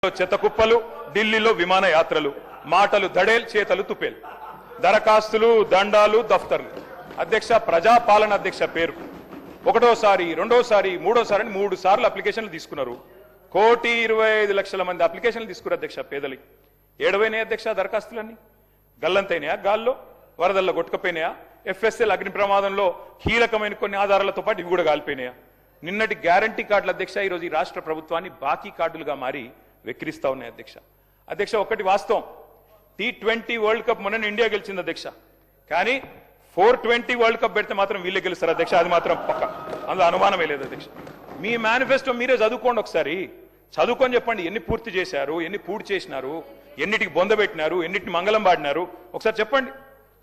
చెత్తకుప్పలు, ఢిల్లీలో విమాన యాత్రలు, మాటలు దడేల్, చేతలు తుపేల్, దరఖాస్తులు, దండాలు, దఫ్తర్లు. అధ్యక్ష, ప్రజాపాలన అధ్యక్ష పేరు. ఒకటోసారి, రెండోసారి, మూడోసారి అని 3 సార్లు అప్లికేషన్లు తీసుకున్నారు. 1,25,00,000 మంది అప్లికేషన్లు తీసుకున్నారు అధ్యక్ష. పేదలకి ఏడవైనాయి అధ్యక్ష దరఖాస్తులన్నీ. గల్లంతైనాయా, గాల్లో వరదల్లో కొట్టుకపోయినాయా, FSL అగ్ని ప్రమాదంలో కీలకమైన కొన్ని ఆధారాలతో పాటు ఇవి కూడా కాలిపోయినాయా? నిన్నటి గ్యారంటీ కార్డుల అధ్యక్ష ఈరోజు ఈ రాష్ట్ర ప్రభుత్వాన్ని బాకీ కార్డులుగా మారి వెక్కిరిస్తా ఉన్నాయి అధ్యక్ష. అధ్యక్ష, ఒకటి వాస్తవం, T20 వరల్డ్ కప్ మొన్న ఇండియా గెలిచింది అధ్యక్ష. కానీ 420 వరల్డ్ కప్ పెడితే మాత్రం వీళ్ళే గెలుస్తారు అధ్యక్ష. అది మాత్రం పక్క, అందులో అనుమానమే లేదు అధ్యక్ష. మీ మేనిఫెస్టో మీరే చదువుకోండి ఒకసారి. చదువుకొని చెప్పండి, ఎన్ని పూర్తి చేశారు, ఎన్ని పూర్తి చేసినారు, ఎన్నిటికి బొందబెట్టినారు, ఎన్నిటిని మంగళం పాడినారు, ఒకసారి చెప్పండి.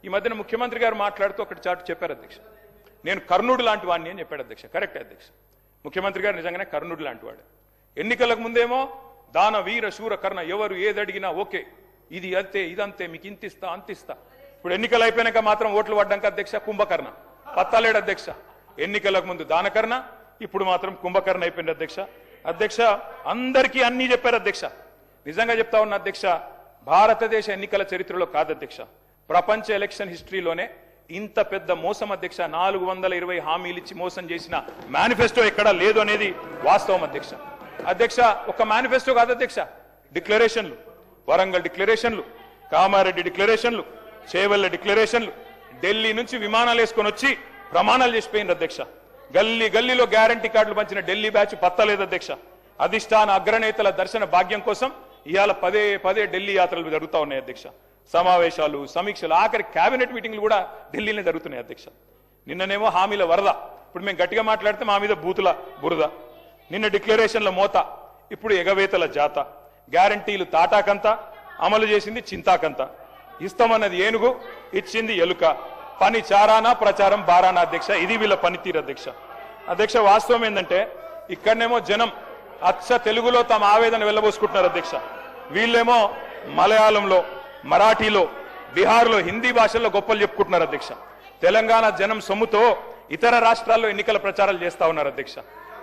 ఈ మధ్యన ముఖ్యమంత్రి గారు మాట్లాడుతూ ఒకటి చాటు చెప్పారు అధ్యక్ష, నేను కర్ణుడు లాంటి వాడిని అని చెప్పాడు అధ్యక్ష. కరెక్ట్ అధ్యక్ష, ముఖ్యమంత్రి గారు నిజంగానే కర్ణుడు లాంటి వాడు. ఎన్నికలకు ముందేమో దాన వీర శూర కర్ణ, ఎవరు ఏదడిగినా ఓకే, ఇది అంతే ఇదంతే, మీకు ఇంతిస్తా అంతిస్తా. ఇప్పుడు ఎన్నికలు అయిపోయినాక మాత్రం ఓట్లు పడ్డాక అధ్యక్ష కుంభకర్ణ, పత్తాలేడు అధ్యక్ష. ఎన్నికలకు ముందు దానకర్ణ, ఇప్పుడు మాత్రం కుంభకర్ణ అయిపోయింది అధ్యక్ష. అధ్యక్ష, అందరికీ అన్నీ చెప్పారు అధ్యక్ష. నిజంగా చెప్తా ఉన్న అధ్యక్ష, భారతదేశ ఎన్నికల చరిత్రలో కాదు అధ్యక్ష, ప్రపంచ ఎలక్షన్ హిస్టరీలోనే ఇంత పెద్ద మోసం అధ్యక్ష. 420 హామీలు ఇచ్చి మోసం చేసిన మేనిఫెస్టో ఎక్కడా లేదు అనేది వాస్తవం అధ్యక్ష. అధ్యక్ష, ఒక మేనిఫెస్టో కాదు అధ్యక్ష, డిక్లరేషన్లు, వరంగల్ డిక్లరేషన్లు, కామారెడ్డి డిక్లరేషన్లు, చేవెళ్ల డిక్లరేషన్లు, ఢిల్లీ నుంచి విమానాలు వేసుకొని వచ్చి ప్రమాణాలు చేసిపోయింది అధ్యక్ష. గల్లీ గల్లీలో గ్యారంటీ కార్డులు పంచిన ఢిల్లీ బ్యాచ్ పత్తలేదు అధ్యక్ష. అధిష్టాన అగ్రనేతల దర్శన భాగ్యం కోసం ఇవాళ పదే ఢిల్లీ యాత్రలు జరుగుతూ ఉన్నాయి అధ్యక్ష. సమావేశాలు, సమీక్షలు, ఆఖరి కేబినెట్ మీటింగ్లు కూడా ఢిల్లీలో జరుగుతున్నాయి అధ్యక్ష. నిన్ననేమో హామీల వరద, ఇప్పుడు మేము గట్టిగా మాట్లాడితే మా మీద బూతుల బురద. నిన్న డిక్లరేషన్ల మోత, ఇప్పుడు ఎగవేతల జాత. గ్యారంటీలు తాటాకంత, అమలు చేసింది చింతాకంత. ఇస్తామన్నది ఏనుగు, ఇచ్చింది ఎలుక. పని చారానా, ప్రచారం బారానా అధ్యక్ష. ఇది వీళ్ళ పనితీరు అధ్యక్ష. అధ్యక్ష, వాస్తవం ఏంటంటే ఇక్కడనేమో జనం అచ్చ తెలుగులో తమ ఆవేదన వెళ్ళబోసుకుంటున్నారు అధ్యక్ష. వీళ్ళేమో మలయాళంలో, మరాఠీలో, బీహార్లో, హిందీ భాషల్లో గొప్పలు చెప్పుకుంటున్నారు అధ్యక్ష. తెలంగాణ జనం సొమ్ముతో ఇతర రాష్ట్రాల్లో ఎన్నికల ప్రచారాలు చేస్తా ఉన్నారు అధ్యక్ష.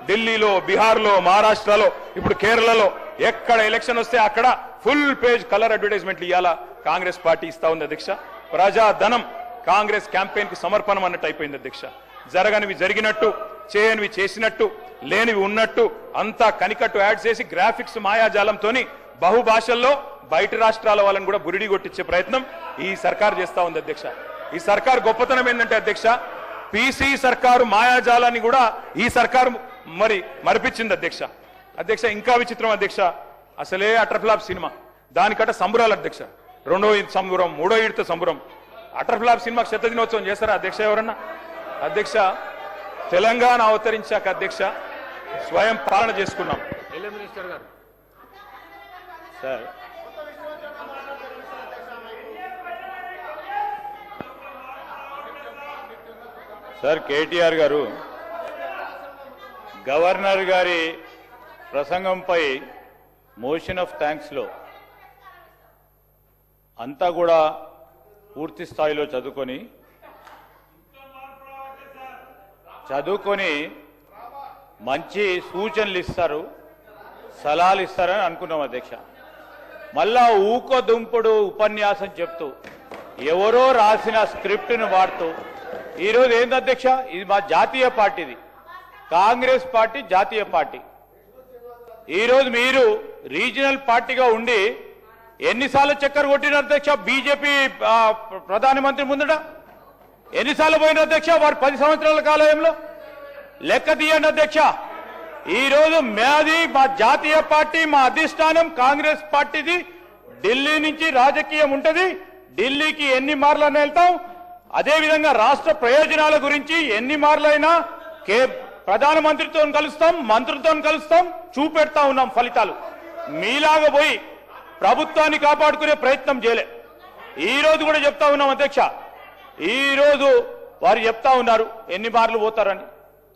ఢిల్లీలో, బీహార్లో, మహారాష్ట్రలో, ఇప్పుడు కేరళలో ఎక్కడ ఎలక్షన్ వస్తే అక్కడ ఫుల్ పేజ్ కలర్ అడ్వర్టైజ్మెంట్లు ఇవాళ కాంగ్రెస్ పార్టీ ఇస్తా ఉంది అధ్యక్ష. ప్రజాధనం కాంగ్రెస్ క్యాంపెయిన్ కు సమర్పణం అన్నట్టు అయిపోయింది అధ్యక్ష. జరగనివి జరిగినట్టు, చేయనివి చేసినట్టు, లేనివి ఉన్నట్టు అంతా కనికట్టు యాడ్ చేసి గ్రాఫిక్స్ మాయాజాలంతో బహుభాషల్లో బయట రాష్ట్రాల వాళ్ళని కూడా బురిడి కొట్టించే ప్రయత్నం ఈ సర్కార్ చేస్తా ఉంది అధ్యక్ష. ఈ సర్కార్ గొప్పతనం ఏంటంటే అధ్యక్ష, పీసీ సర్కారు మాయాజాలాన్ని కూడా ఈ సర్కారు మరిపించింది అధ్యక్ష. అధ్యక్ష, ఇంకా విచిత్రం అధ్యక్ష, అసలే అటర్ఫ్లాప్ సినిమా, దానికట సంబురాలు అధ్యక్ష. 2వ ఈద్ సంబురం, 3వ ఈడ్తో సంబురం. అటర్ఫ్లాప్ సినిమాకి 100వ దినోత్సవం చేస్తారా అధ్యక్ష ఎవరన్నా? అధ్యక్ష, తెలంగాణ అవతరించాక అధ్యక్ష స్వయం పాలన చేసుకున్నాం. మినిస్టర్ గారు సార్ కేటీఆర్ గారు గవర్నర్ గారి ప్రసంగంపై మోషన్ ఆఫ్ థ్యాంక్స్లో అంతా కూడా పూర్తి స్థాయిలో చదువుకొని మంచి సూచనలు ఇస్తారు, సలహాలు ఇస్తారని అనుకున్నాం అధ్యక్ష. మళ్ళా ఊకదుంపుడు ఉపన్యాసం చెప్తూ ఎవరో రాసిన స్క్రిప్ట్ను వాడుతూ ఈరోజు ఏంది అధ్యక్ష, ఇది మా జాతీయ పార్టీది, కాంగ్రెస్ పార్టీ జాతీయ పార్టీ. ఈరోజు మీరు రీజనల్ పార్టీగా ఉండి ఎన్నిసార్లు చక్కర్ కొట్టిన అధ్యక్ష బీజేపీ ప్రధానమంత్రి ముందట? ఎన్నిసార్లు పోయిన అధ్యక్ష వారు 10 సంవత్సరాల కాలంలో? లెక్క తీయండి అధ్యక్ష. ఈరోజు మాది మా జాతీయ పార్టీ, మా అధిష్టానం కాంగ్రెస్ పార్టీది. ఢిల్లీ నుంచి రాజకీయం ఉంటది, ఢిల్లీకి ఎన్ని మార్లైనా వెళ్తాం. అదేవిధంగా రాష్ట్ర ప్రయోజనాల గురించి ఎన్ని మార్లైనా ప్రధానమంత్రితో కలుస్తాం, మంత్రులతో కలుస్తాం, చూపెడతా ఉన్నాం ఫలితాలు. మీలాగా పోయి ప్రభుత్వాన్ని కాపాడుకునే ప్రయత్నం చేయలే. ఈ రోజు కూడా చెప్తా ఉన్నాం అధ్యక్ష, ఈ రోజు వారు చెప్తా ఉన్నారు ఎన్ని మార్లు పోతారని.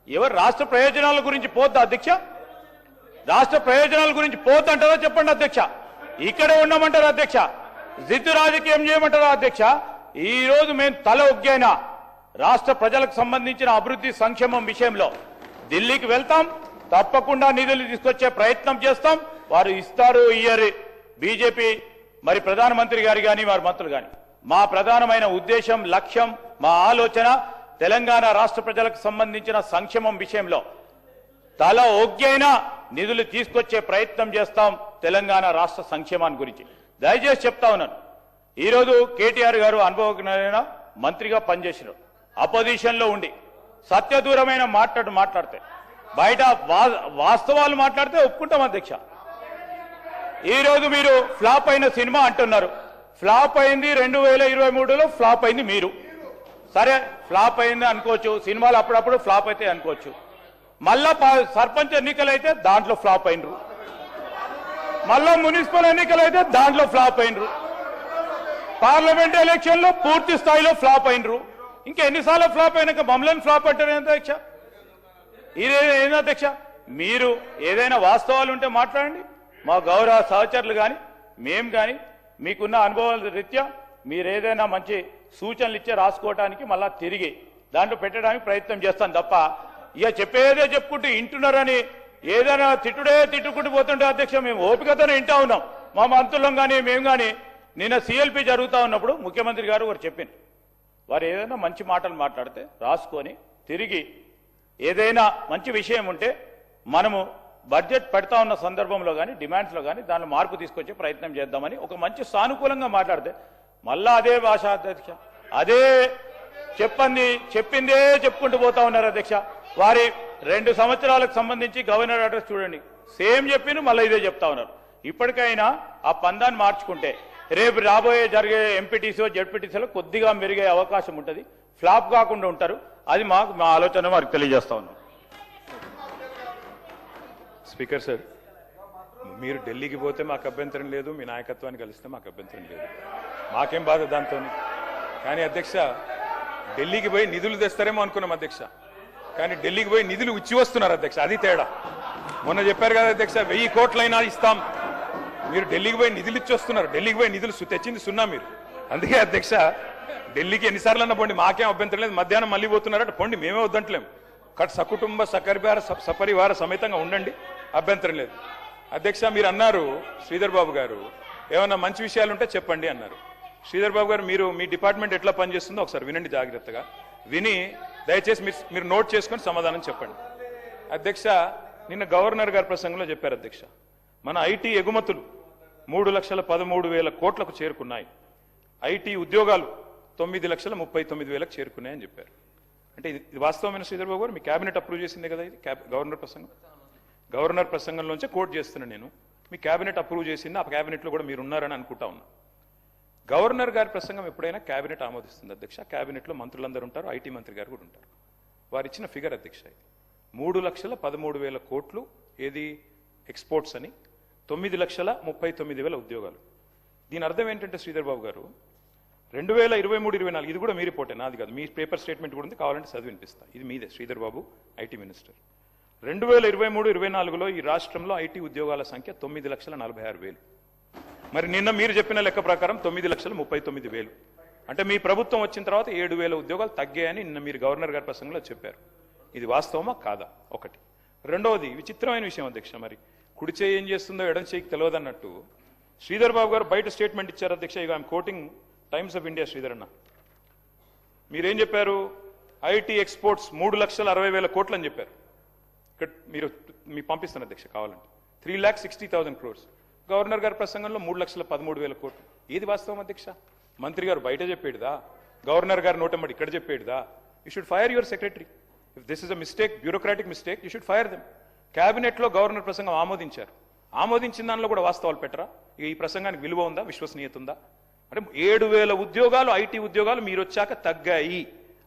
ఎవరు రాష్ట్ర ప్రయోజనాల గురించి పోద్దా అధ్యక్ష? రాష్ట్ర ప్రయోజనాల గురించి పోద్దంటారా చెప్పండి అధ్యక్ష. ఇక్కడే ఉండమంటారా అధ్యక్ష? జిద్దు రాజకీయం చేయమంటారా అధ్యక్ష? ఈ రోజు మేము తల ఒగ్గైనా రాష్ట్ర ప్రజలకు సంబంధించిన అభివృద్ధి సంక్షేమం విషయంలో ఢిల్లీకి వెళ్తాం, తప్పకుండా నిధులు తీసుకొచ్చే ప్రయత్నం చేస్తాం. వారు ఇస్తారు ఇయ్యరు బీజేపీ మరి ప్రధానమంత్రి గారు కానీ వారి మంత్రులు కానీ మా ప్రధానమైన ఉద్దేశం లక్ష్యం మా ఆలోచన తెలంగాణ రాష్ట్ర ప్రజలకు సంబంధించిన సంక్షేమం విషయంలో తల ఒగ్గైనా నిధులు తీసుకొచ్చే ప్రయత్నం చేస్తాం తెలంగాణ రాష్ట్ర సంక్షేమాన్ని గురించి దయచేసి చెప్తా ఉన్నాను. ఈరోజు కేటీఆర్ గారు అనుభవజ్ఞులైన మంత్రిగా పనిచేసినారు. అపోజిషన్ లో ఉండి సత్యదూరమైన మాట్లాడితే బయట వాస్తవాలు మాట్లాడితే ఒప్పుకుంటాం అధ్యక్ష. ఈరోజు మీరు ఫ్లాప్ అయిన సినిమా అంటున్నారు. ఫ్లాప్ అయింది 2023లో ఫ్లాప్ అయింది మీరు. సరే ఫ్లాప్ అయింది అనుకోవచ్చు, సినిమాలు అప్పుడప్పుడు ఫ్లాప్ అయితే అనుకోవచ్చు. మళ్ళా సర్పంచ్ ఎన్నికలు అయితే దాంట్లో ఫ్లాప్ అయినరు, మళ్ళా మున్సిపల్ ఎన్నికలు అయితే దాంట్లో ఫ్లాప్ అయినరు, పార్లమెంట్ ఎలక్షన్ లో పూర్తి స్థాయిలో ఫ్లాప్ అయినరు. ఇంకా ఎన్నిసార్లు ఫ్లాప్ అయినాక మమ్మల్ని ఫ్లాప్ అంటారు అధ్యక్ష? ఇదేంది అధ్యక్ష? మీరు ఏదైనా వాస్తవాలు ఉంటే మాట్లాడండి. మా గౌరవ సహచరులు కానీ మేము కానీ మీకున్న అనుభవాల రీత్యా మీరు ఏదైనా మంచి సూచనలు ఇచ్చే రాసుకోవడానికి మళ్ళా తిరిగి దాంట్లో పెట్టడానికి ప్రయత్నం చేస్తాను తప్ప ఇక చెప్పేదే చెప్పుకుంటూ ఇంటున్నారని ఏదైనా తిట్టుకుంటూ పోతుంటే అధ్యక్ష మేము ఓపికతోనే వింటా ఉన్నాం. మా మంత్రులం కానీ మేము కానీ నిన్న సిఎల్పి జరుగుతూ ఉన్నప్పుడు ముఖ్యమంత్రి గారు వారు చెప్పింది వారు ఏదైనా మంచి మాటలు మాట్లాడితే రాసుకొని తిరిగి ఏదైనా మంచి విషయం ఉంటే మనము బడ్జెట్ పెడతా ఉన్న సందర్భంలో కానీ డిమాండ్స్లో కానీ దానిలో మార్పు తీసుకొచ్చే ప్రయత్నం చేద్దామని ఒక మంచి సానుకూలంగా మాట్లాడితే మళ్ళా అదే భాష అధ్యక్ష, అదే చెప్పిందే చెప్పుకుంటూ పోతా ఉన్నారు అధ్యక్ష. వారి 2 సంవత్సరాలకు సంబంధించి గవర్నర్ అడ్రస్ చూడండి, సేమ్ చెప్పిన మళ్ళీ ఇదే చెప్తా ఉన్నారు. ఇప్పటికైనా ఆ పందాన్ని మార్చుకుంటే రేపు రాబోయే జరిగే ఎంపీటీసీలో జెడ్పీటీసీలో కొద్దిగా మెరుగే అవకాశం ఉంటుంది, ఫ్లాప్ కాకుండా ఉంటారు. అది మా ఆలోచన వారికి తెలియజేస్తా ఉన్నాం. స్పీకర్ సార్, మీరు ఢిల్లీకి పోతే మాకు అభ్యంతరం లేదు, మీ నాయకత్వాన్ని కలిస్తే మాకు అభ్యంతరం లేదు, మాకేం బాధ దాంతో. కానీ అధ్యక్ష ఢిల్లీకి పోయి నిధులు తెస్తారేమో అనుకున్నాం అధ్యక్ష, కానీ ఢిల్లీకి పోయి నిధులు ఇచ్చి వస్తున్నారు అధ్యక్ష, అది తేడా. మొన్న చెప్పారు కదా అధ్యక్ష 1000 కోట్లైనా ఇస్తాం, మీరు ఢిల్లీకి పోయి నిధులు ఇచ్చి వస్తున్నారు. ఢిల్లీకి పోయి నిధులు తెచ్చింది సున్నా మీరు. అందుకే అధ్యక్ష ఢిల్లీకి ఎన్నిసార్లు అన్న పోండి, మాకేం అభ్యంతరం లేదు. మధ్యాహ్నం మళ్ళీ పోతున్నారట, పోండి, మేమే వద్దంటలేం. సకుటుంబ సపరివార సమేతంగా ఉండండి, అభ్యంతరం లేదు. అధ్యక్ష మీరు అన్నారు శ్రీధర్ బాబు గారు ఏమన్నా మంచి విషయాలు ఉంటే చెప్పండి అన్నారు. శ్రీధర్ బాబు గారు మీరు మీ డిపార్ట్మెంట్ ఎట్లా పనిచేస్తుందో ఒకసారి వినండి జాగ్రత్తగా. విని దయచేసి మీరు నోట్ చేసుకొని సమాధానం చెప్పండి. అధ్యక్ష నిన్న గవర్నర్ గారి ప్రసంగంలో చెప్పారు అధ్యక్ష, మన ఐటీ ఎగుమతులు 3,13,000 కోట్లకు చేరుకున్నాయి, ఐటీ ఉద్యోగాలు 9,39,000 చేరుకున్నాయని చెప్పారు. అంటే ఇది వాస్తవమైన శ్రీధర్ బాబు గారు మీ కేబినెట్ అప్రూవ్ చేసిందే కదా ఇది గవర్నర్ ప్రసంగం? గవర్నర్ ప్రసంగంలోంచే కోట్ చేస్తున్నాను నేను. మీ కేబినెట్ అప్రూవ్ చేసింది, ఆ కేబినెట్లో కూడా మీరు ఉన్నారని అనుకుంటా ఉన్నా. గవర్నర్ గారి ప్రసంగం ఎప్పుడైనా కేబినెట్ ఆమోదిస్తుంది అధ్యక్ష. కేబినెట్లో మంత్రులందరూ ఉంటారు, ఐటీ మంత్రి గారు కూడా ఉంటారు. వారు ఇచ్చిన ఫిగర్ అధ్యక్ష 3,13,000 కోట్లు ఏది ఎక్స్పోర్ట్స్ అని, 9,39,000 ఉద్యోగాలు. దీని అర్థం ఏంటంటే శ్రీధర్ బాబు గారు 2023-24 ఇది కూడా మీ రిపోర్టే, నాది కాదు, మీ పేపర్ స్టేట్మెంట్ కూడా ఉంది, కావాలంటే చదివి వినిపిస్తా. ఇది మీదే శ్రీధర్ బాబు ఐటీ మినిస్టర్. 2023-24లో ఈ రాష్ట్రంలో ఐటీ ఉద్యోగాల సంఖ్య 9,46,000. మరి నిన్న మీరు చెప్పిన లెక్క ప్రకారం 9,39,000. అంటే మీ ప్రభుత్వం వచ్చిన తర్వాత 7,000 ఉద్యోగాలు తగ్గాయని నిన్న మీరు గవర్నర్ గారి ప్రసంగంలో చెప్పారు. ఇది వాస్తవమా కాదా? ఒకటి. రెండవది విచిత్రమైన విషయం అధ్యక్ష, మరి కుడి చేయి ఏం చేస్తుందో ఎడం చేయికి తెలియదన్నట్టు శ్రీధర్ బాబు గారు బయట స్టేట్మెంట్ ఇచ్చారు అధ్యక్ష. ఇక I'm quoting times of India. Sridhar అన్న మీరేం చెప్పారు? ఐటీ ఎక్స్పోర్ట్స్ 3,60,000 కోట్లు అని చెప్పారు. ఇక్కడ మీకు పంపిస్తాను అధ్యక్ష కావాలంటే 3,60,000 crores. గవర్నర్ గారి ప్రసంగంలో 3,13,000 కోట్లు. ఏది వాస్తవం అధ్యక్ష? మంత్రి గారు బయట చెప్పేడుదా, గవర్నర్ గారు నోటమ్మడి ఇక్కడ చెప్పేడుదా? You should fire your secretary. If this is a mistake, bureaucratic mistake, you should fire them. కేబినెట్లో గవర్నర్ ప్రసంగం ఆమోదించారు, ఆమోదించిన దానిలో కూడా వాస్తవాలు పెట్టరా? ఇక ఈ ప్రసంగానికి విలువ ఉందా, విశ్వసనీయత ఉందా? అంటే 7,000 ఉద్యోగాలు ఐటీ ఉద్యోగాలు మీరు వచ్చాక తగ్గాయి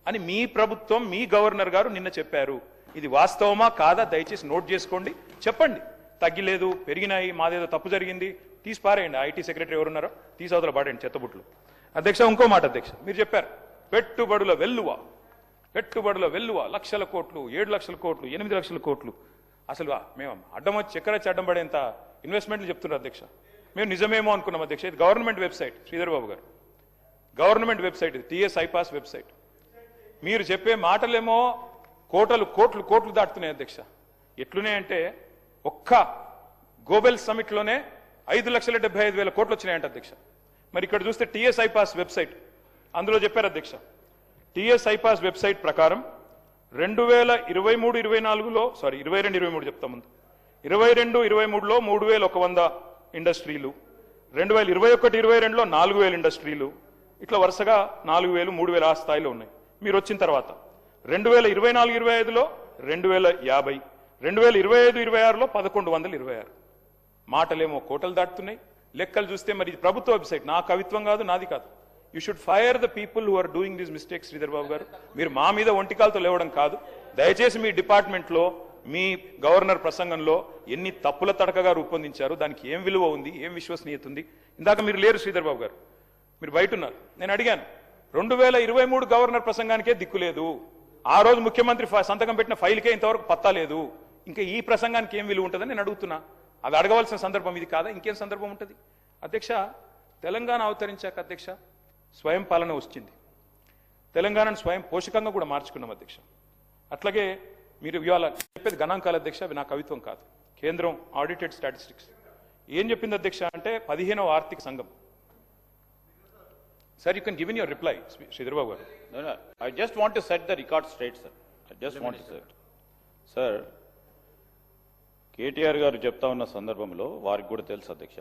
అని మీ ప్రభుత్వం, మీ గవర్నర్ గారు నిన్న చెప్పారు. ఇది వాస్తవమా కాదా దయచేసి నోట్ చేసుకోండి, చెప్పండి. తగ్గిలేదు, పెరిగినాయి, మాదేదో తప్పు జరిగింది తీసి పారేయండి. ఐటీ సెక్రటరీ ఎవరున్నారో తీసి అవతల పాడండి చెత్తబుట్లు. అధ్యక్ష ఇంకో మాట అధ్యక్ష, మీరు చెప్పారు పెట్టుబడుల వెల్లువ 1,00,000 కోట్లు, 7,00,000 కోట్లు, 8,00,000 కోట్లు. అసలు మేము అడ్డం వచ్చి చక్కెర అడ్డం పడేంత ఇన్వెస్ట్మెంట్లు చెప్తున్నారు అధ్యక్ష. మేము నిజమేమో అనుకున్నాం అధ్యక్ష. ఇది గవర్నమెంట్ వెబ్సైట్ శ్రీధర్ బాబు గారు, గవర్నమెంట్ వెబ్సైట్, ఇది టీఎస్ ఐపాస్ వెబ్సైట్. మీరు చెప్పే మాటలేమో కోట్లు దాటుతున్నాయి అధ్యక్ష. ఎట్లునే అంటే ఒక్క గోబెల్ సమిట్లోనే 5,75,000 కోట్లు వచ్చినాయంట అధ్యక్ష. మరి ఇక్కడ చూస్తే టీఎస్ ఐపాస్ వెబ్సైట్ అందులో చెప్పారు అధ్యక్ష. టీఎస్ ఐపాస్ వెబ్సైట్ ప్రకారం 2023-24లో 22-23 చెప్తా ముందు 22-23లో 3,100 ఇండస్ట్రీలు, 2021-22లో 4,000 ఇండస్ట్రీలు, ఇట్లా వరుసగా 4,000, 3,000 ఆ స్థాయిలో ఉన్నాయి. మీరు వచ్చిన తర్వాత 2024-25లో 2,050, 2025-26లో 1,126. మాటలేమో కోటలు దాటుతున్నాయి, లెక్కలు చూస్తే మరి ఇది ప్రభుత్వ వెబ్సైట్, నా కవిత్వం కాదు, నాది కాదు. You should fire the people who are doing these mistakes. Sridhar Babu గారు, మీరు మా మీద ఒంటికాలతో లేవడం కాదు. దయచేసి మీ డిపార్ట్మెంట్లో మీ గవర్నర్ ప్రసంగంలో ఎన్ని తప్పుల తడకగా రూపొందించారు, దానికి ఏం విలువ ఉంది, ఏం విశ్వసనీయత ఉంది. ఇందాక మీరు లేరు శ్రీధర్ బాబు గారు, మీరు బయట ఉన్నారు. నేను అడిగాను, 2023 గవర్నర్ ప్రసంగానికే దిక్కు లేదు, ఆ రోజు ముఖ్యమంత్రి సంతకం పెట్టిన ఫైల్కే ఇంతవరకు పత్తా లేదు, ఇంకా ఈ ప్రసంగానికి ఏం విలువ ఉంటుందని నేను అడుగుతున్నా. అది అడగవలసిన సందర్భం ఇది కాదా? ఇంకేం సందర్భం ఉంటుంది? అధ్యక్ష, తెలంగాణ అవతరించాక అధ్యక్ష స్వయం పాలన వచ్చింది. తెలంగాణను స్వయం పోషకంగా కూడా మార్చుకున్నాం అధ్యక్ష. అట్లాగే మీరు ఇవాళ చెప్పేది గణాంకాలు అధ్యక్ష, అవి నా కవిత్వం కాదు. కేంద్రం ఆడిటెడ్ స్టాటిస్టిక్స్ ఏం చెప్పింది అధ్యక్ష అంటే 15వ ఆర్థిక సంఘం. Sir, you can give in your reply Sridhar Babu గారు. I just want to set the record straight sir. I just want to set sir. KTR గారు చెప్తా ఉన్న సందర్భంలో వారికి కూడా తెలుసు అధ్యక్ష,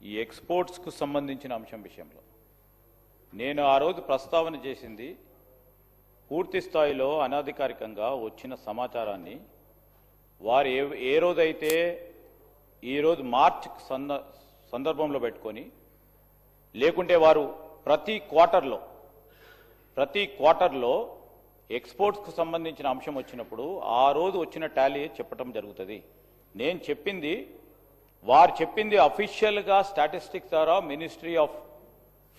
ఈ ఎక్స్పోర్ట్స్కు సంబంధించిన అంశం విషయంలో నేను ఆ రోజు ప్రస్తావన చేసింది పూర్తి స్థాయిలో అనధికారికంగా వచ్చిన సమాచారాన్ని వారు ఏ రోజైతే ఈరోజు మార్చ్ సందర్భంలో పెట్టుకొని, లేకుంటే వారు ప్రతి క్వార్టర్లో ఎక్స్పోర్ట్స్కు సంబంధించిన అంశం వచ్చినప్పుడు ఆ రోజు వచ్చిన టాలీ చెప్పడం జరుగుతుంది. నేను చెప్పింది, వారు చెప్పింది అఫీషియల్గా స్టాటిస్టిక్స్ ద్వారా మినిస్ట్రీ ఆఫ్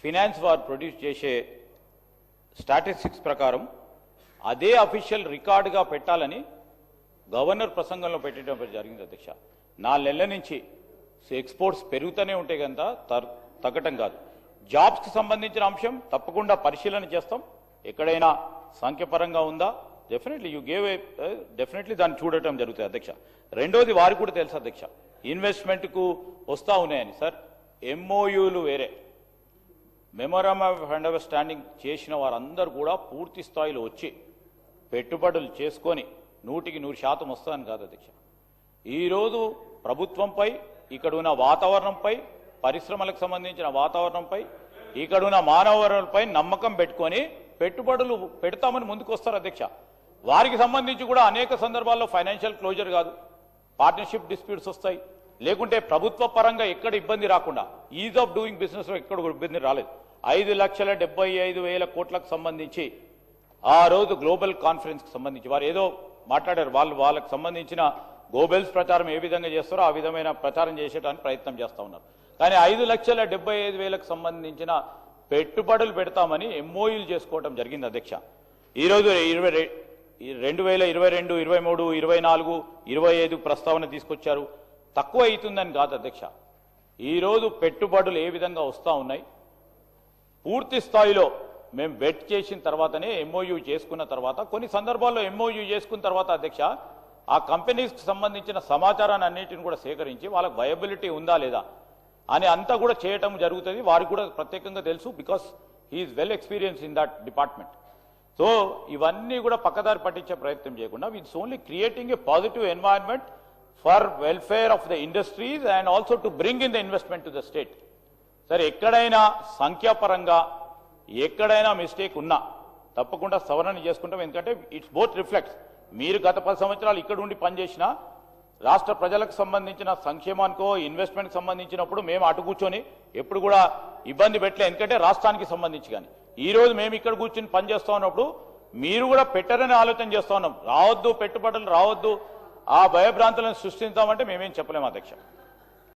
ఫినాన్స్ వారు ప్రొడ్యూస్ చేసే స్టాటిస్టిక్స్ ప్రకారం అదే అఫీషియల్ రికార్డుగా పెట్టాలని గవర్నర్ ప్రసంగంలో పెట్టడం జరిగింది అధ్యక్ష. 4 నెలల నుంచి ఎక్స్పోర్ట్స్ పెరుగుతూనే ఉంటే కనుక తగ్గటం కాదు. జాబ్స్కి సంబంధించిన అంశం తప్పకుండా పరిశీలన చేస్తాం. ఎక్కడైనా సంఖ్యపరంగా ఉందా, డెఫినెట్లీ దాన్ని చూడటం జరుగుతుంది అధ్యక్ష. రెండోది వారికి కూడా తెలుసు అధ్యక్ష, ఇన్వెస్ట్మెంట్కు వస్తూ ఉన్నాయని. సార్, ఎంఓయూలు వేరే, మెమోరాండం ఆఫ్ అండర్స్టాండింగ్ చేసిన వారందరూ కూడా పూర్తి స్థాయిలో వచ్చి పెట్టుబడులు చేసుకొని 100% వస్తుందని కాదు అధ్యక్ష. ఈరోజు ప్రభుత్వంపై, ఇక్కడ ఉన్న వాతావరణంపై, పరిశ్రమలకు సంబంధించిన వాతావరణంపై, ఇక్కడ ఉన్న మానవ వనరులపై నమ్మకం పెట్టుకొని పెట్టుబడులు పెడతామని ముందుకు వస్తారు అధ్యక్ష. వారికి సంబంధించి కూడా అనేక సందర్భాల్లో ఫైనాన్షియల్ క్లోజర్ కాదు, పార్ట్నర్షిప్ డిస్ప్యూట్స్ వస్తాయి. లేకుంటే ప్రభుత్వ పరంగా ఎక్కడ ఇబ్బంది రాకుండా ఈజ్ ఆఫ్ డూయింగ్ బిజినెస్ లో ఎక్కడ కూడా ఇబ్బంది రాలేదు. 5,75,000 కోట్లకు సంబంధించి ఆ రోజు గ్లోబల్ కాన్ఫరెన్స్ కి సంబంధించి వారు ఏదో మాట్లాడారు. వాళ్ళకు సంబంధించిన గోబెల్స్ ప్రచారం ఏ విధంగా చేస్తారో ఆ విధమైన ప్రచారం చేసేటానికి ప్రయత్నం చేస్తూ ఉన్నారు. కానీ 5,75,000కు సంబంధించిన పెట్టుబడులు పెడతామని ఎంఓయూలు చేసుకోవడం జరిగింది అధ్యక్ష. ఈరోజు 2022, 23, 24, 25 ప్రస్తావన తీసుకొచ్చారు. తక్కువ అవుతుందని కాదు అధ్యక్ష. ఈరోజు పెట్టుబడులు ఏ విధంగా వస్తూ ఉన్నాయి, పూర్తి స్థాయిలో మేము బెట్ చేసిన తర్వాతనే ఎంఓయూ చేసుకున్న తర్వాత, కొన్ని సందర్భాల్లో ఎంఓయూ చేసుకున్న తర్వాత అధ్యక్ష ఆ కంపెనీస్కి సంబంధించిన సమాచారాన్ని అన్నిటిని కూడా సేకరించి వాళ్ళకి వయబిలిటీ ఉందా లేదా అని అంతా కూడా చేయటం జరుగుతుంది. వారికి కూడా ప్రత్యేకంగా తెలుసు, because he is well experience in that department. So ఇవన్నీ కూడా పక్కదారి పట్టించే ప్రయత్నం చేయకుండా it's only creating a positive environment for welfare of the industries and also to bring in the investment to the state. సరే, ఎక్కడైనా సంఖ్యాపరంగా ఎక్కడైనా మిస్టేక్ ఉన్నా తప్పకుండా సవరణ చేసుకుంటాం. ఎందుకంటే ఇట్స్ బోత్ రిఫ్లెక్ట్స్. మీరు గత 10 సంవత్సరాలు ఇక్కడ ఉండి పనిచేసిన రాష్ట్ర ప్రజలకు సంబంధించిన సంక్షేమానికో ఇన్వెస్ట్మెంట్కి సంబంధించినప్పుడు మేము అటు కూర్చొని ఎప్పుడు కూడా ఇబ్బంది పెట్టలే, ఎందుకంటే రాష్ట్రానికి సంబంధించి. కానీ ఈ రోజు మేము ఇక్కడ కూర్చొని పనిచేస్తా ఉన్నప్పుడు మీరు కూడా పెట్టరని ఆలోచన చేస్తా ఉన్నాం. రావద్దు, పెట్టుబడులు రావద్దు, ఆ భయభ్రాంతులను సృష్టించామంటే మేమేం చెప్పలేము అధ్యక్ష.